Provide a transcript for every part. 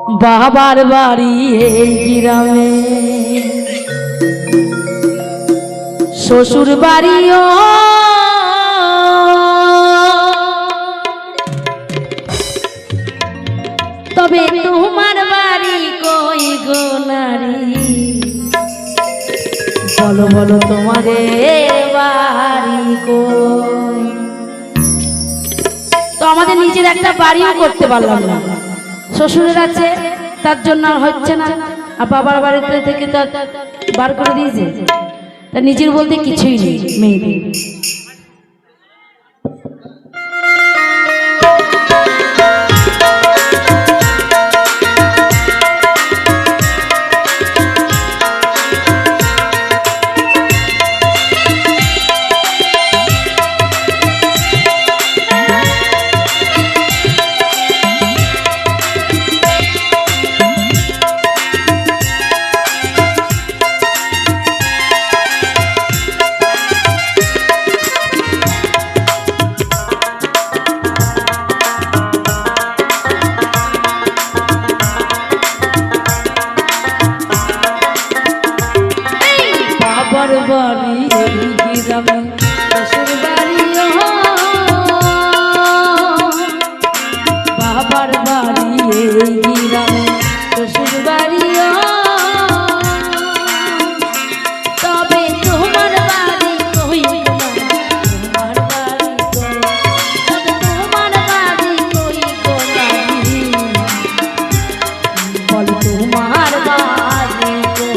বাবার বাড়ি এই গ্রামে, শ্বশুর বাড়িও তবে তোমার বাড়ি কই গো নারী, বলো বলো তোমাদের বাড়ি কই। তো আমাদের নিজের একটা বাড়িও করতে পারলাম না, শ্বশুরের আছে তার জন্য হচ্ছে না, আর বাবার বাড়িতে থেকে তো বার করে দিয়েছে, তা নিজের বলতে কিছুই নেই মেয়েদের। বাবার বাড়ি এই গ্রামে, শ্বশুর বাড়িও তবে তোমার বাড়ি কই গো নারী, তোমার বাড়ি কই গো নারী, বলো তোমার বাড়ি কই।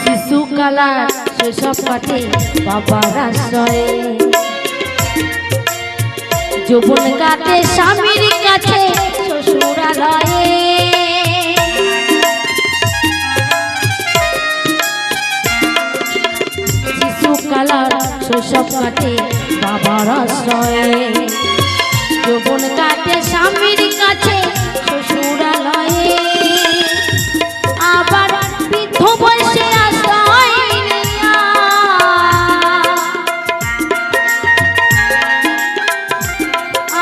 শিশুকালার শৈশব কাটে বাবার আশ্রয়ে, যৌবন কাটে স্বামীর কাছে শ্বশুরালয়ে, শিশুকালার শৈশব কাটে বাবার আশ্রয়ে, যৌবন কাটে স্বামীর কাছে শ্বশুরালয়ে, আবার বৃদ্ধ বয়সে আশ্রয় নিয়া,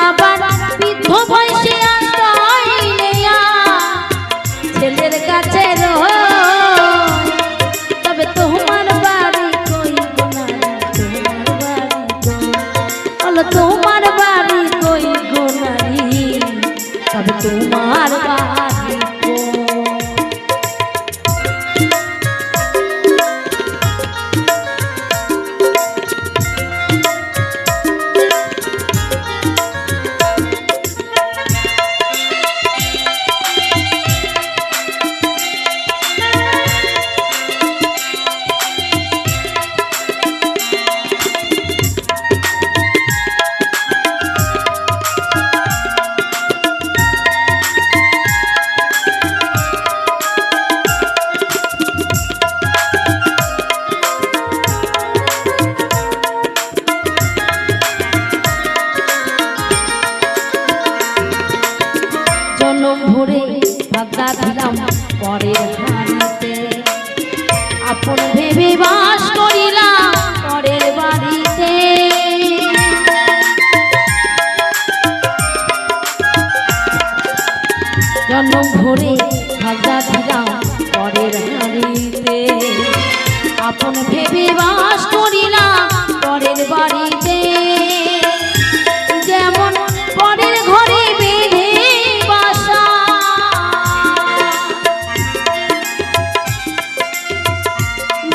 আবার বৃদ্ধ বয়সে আশ্রয় নিয়া ছেলের কাছে রয়, তবে তোমার বাড়ি কই গো নারী, তোমার বাড়ি কই, বলো তোমার বাড়ি কই গো নারী, তবে তোমার বাড়ি কই। জনম ভরে ভাগা দিলাম পরের বাড়িতে, আপন ভেবে বাস করিলাম পরের বাড়িতে, জনম ভরে ভাগা দিলাম পরের বাড়িতে, আপন ভেবে বাস করিলাম পরের বাড়িতে, যেমন পরের ঘরে বেঁধে বাসা,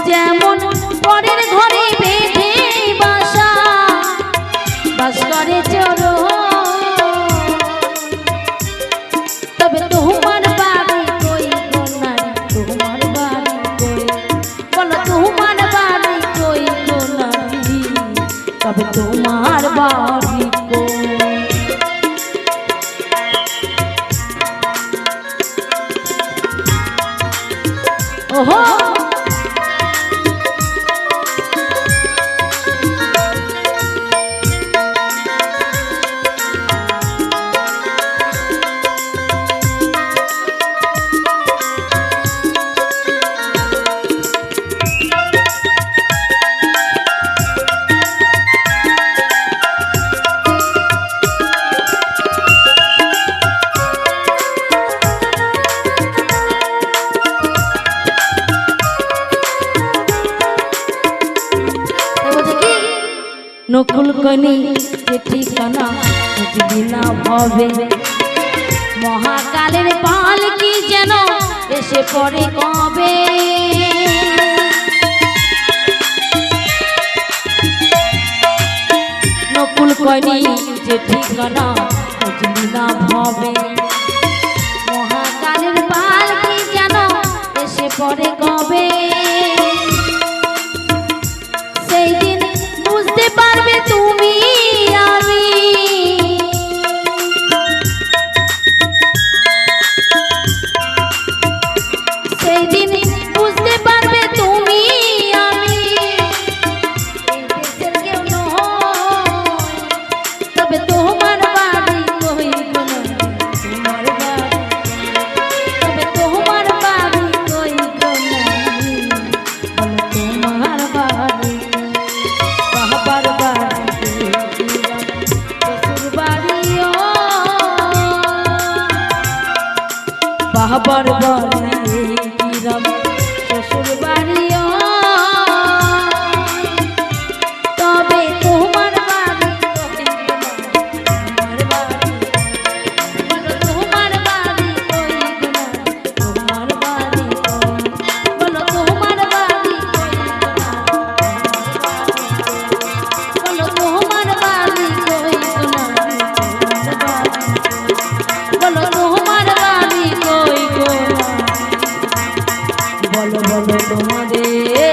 যেমন পরের ঘরে বেঁধে বাসা, বাস করে চলো, তবে তোমার বাড়ি কই গো নারী, তোমার বাড়ি কই, বলো তোমার বাড়ি তবে তোমার বাড়ি ওহো নকুল কনি যে ঠিকানা বুঝবি না ভবে মহাকালের পাল কি যেন এসে পড়ে কবে নকুল কনি যে ঠিকানা বুঝবি না ভবে মহাকালের পাল কি যেন এসে পড়ে কবে সেই দিন বুঝতে পারবে তুমি আমি সেই দিন বুঝতে পারবে তুমি আমি দেশের কেউ নয় তবে তোমার বাড়ি কই তোমার বাড়ি তবে তোমার বাড়ি কই তোমার বাড়ি বাবার বাড়ি শ্বশুর বাড়িও বাবার বাড়ি গিরাম শ্বশুর বাড়িও তবে তোমার বাড়ি তোমার বাড়ি বলো তোমার বাড়ি কই তোমার বাড়ি বলো তোমার বাড়ি বলো তোমার বাড়ি কই বলো তোমার বাড়ি কই বলো বলো তোমাদের